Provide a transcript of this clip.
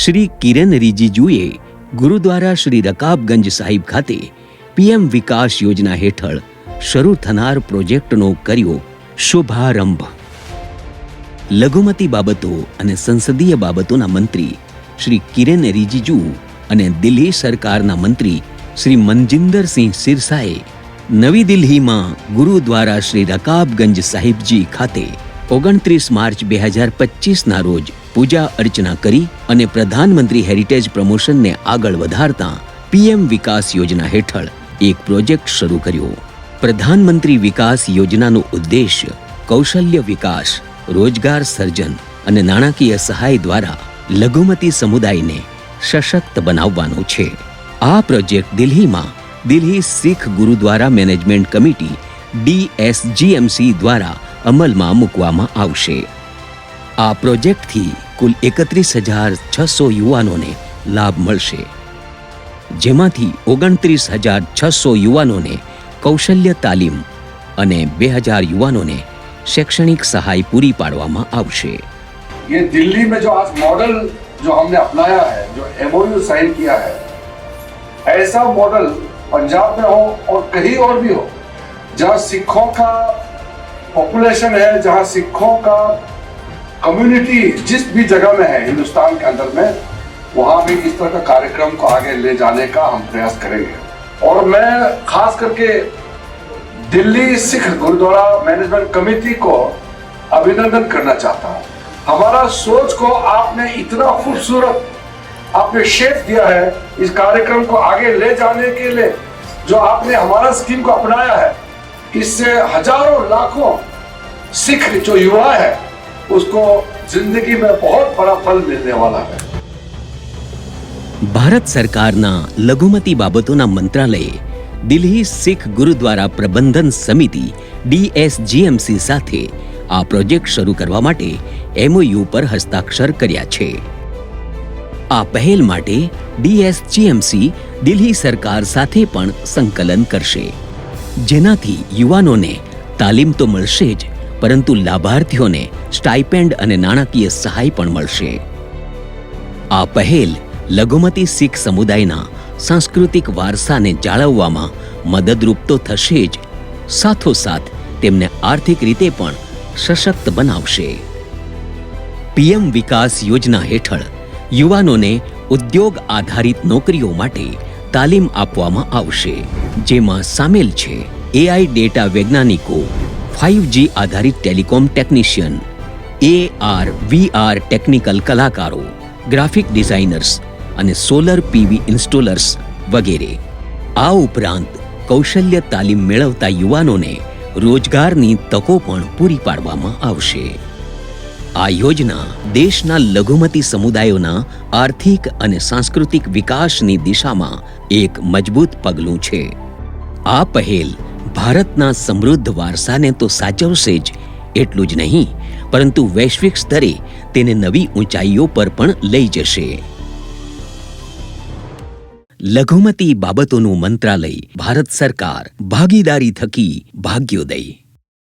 શ્રી કિરણ રિજિજુએ ગુરુદ્વારા શ્રી રકાબગંજ સાહિબ ખાતે પીએમ વિકાસ યોજના હેઠળ શરૂ થનાર પ્રોજેક્ટનો કર્યો શુભારંભ. લઘુમતી બાબતો અને સંસદીય બાબતોના મંત્રી શ્રી કિરણ રિજિજુ અને દિલ્હી સરકારના મંત્રી શ્રી મનજિંદરસિંહ સિરસાએ નવી દિલ્હીમાં ગુરુદ્વારા શ્રી રકાબગંજ સાહિબજી ખાતે 29 માર્ચ 2025ના રોજ પૂજા અર્ચના કરી અને પ્રધાનમંત્રી હેરિટેજ પ્રમોશનને આગળ વધારતા પીએમ વિકાસ યોજના હેઠળ એક પ્રોજેક્ટ શરૂ કર્યો. પ્રધાનમંત્રી વિકાસ યોજનાનો ઉદ્દેશ્ય કૌશલ્ય વિકાસ, રોજગાર સર્જન અને નાણાકીય સહાય દ્વારા લઘુમતી સમુદાયને સશક્ત બનાવવાનો છે. આ પ્રોજેક્ટ દિલ્હીમાં દિલ્હી શીખ ગુરુદ્વારા મેનેજમેન્ટ કમિટી DSGMC દ્વારા અમલમાં મૂકવામાં આવશે. આ પ્રોજેક્ટથી કુલ 31,600 યુવાનોને લાભ મળશે, જેમાંથી 29,600 યુવાનોને કૌશલ્ય તાલીમ અને 2,000 યુવાનોને शैक्षणिक सहाय पूरी पाड़वामा आवशे. ये दिल्ली में जो आज मॉडल जो हमने अपनाया है, जो MOU साइन किया है, ऐसा मॉडल पंजाब में हो और कहीं और भी हो, जहाँ सिखों का पॉपुलेशन है, जहाँ सिखों का कम्युनिटी जिस भी जगह में है हिंदुस्तान के अंदर में, वहाँ भी इस तरह का कार्यक्रम को आगे ले जाने का हम प्रयास करेंगे. और मैं खास करके दिल्ली सिख गुरुद्वारा मैनेजमेंट कमेटी को अभिनंदन करना चाहता हूँ. हमारा सोच को आपने इतना खूबसूरत आपने शेप दिया है. इस कार्यक्रम को आगे ले जाने के लिए जो आपने हमारा स्कीम को अपनाया है, इससे हजारों लाखों सिख जो युवा है उसको जिंदगी में बहुत बड़ा फल मिलने वाला है. भारत सरकारना लघुमती बाबतोना मंत्रालये દિલ્હી શીખ ગુરુદ્વારા પ્રબંધન સમિતિ DSGMC સાથે આ પ્રોજેક્ટ શરૂ કરવા માટે MOU પર હસ્તાક્ષર કર્યા છે. આ પહેલ માટે DSGMC દિલ્હી સરકાર સાથે પણ સંકલન કરશે, જેનાથી યુવાનોને તાલીમ તો મળશે જ, પરંતુ લાભાર્થીઓને સ્ટાઇપેન્ડ અને નાણાકીય સહાય પણ મળશે. આ પહેલ લઘુમતી શીખ સમુદાયના સાંસ્કૃતિક વારસાને જાળવવામાં મદદરૂપ તો થશે જ, સાથોસાથ તેમને આર્થિક રીતે પણ સશક્ત બનાવશે. પીએમ વિકાસ યોજના હેઠળ યુવાનોને ઉદ્યોગ આધારિત નોકરીઓ માટે તાલીમ આપવામાં આવશે, જેમાં સામેલ છે AI ડેટા વૈજ્ઞાનિકો, 5G આધારિત telecom technician, AR VR technical કલાકારો, ગ્રાફિક ડિઝાઇનર્સ અને સોલર PV ઇન્સ્ટોલર્સ વગેરે. આ ઉપરાંત કૌશલ્ય તાલીમ મેળવતા યુવાનોને રોજગારની તકો પણ પૂરી પાડવામાં આવશે. આ યોજના દેશના લઘુમતી સમુદાયોના આર્થિક અને સાંસ્કૃતિક વિકાસની દિશામાં એક મજબૂત પગલું છે. આ પહેલ ભારતના સમૃદ્ધ વારસાને તો સાચવશે જ, એટલું જ નહીં, પરંતુ વૈશ્વિક સ્તરે તેને નવી ઊંચાઈઓ પર પણ લઈ જશે. લઘુમતી બાબતોનું મંત્રાલય, ભારત સરકાર, ભાગીદારી થકી ભાગ્યોદય.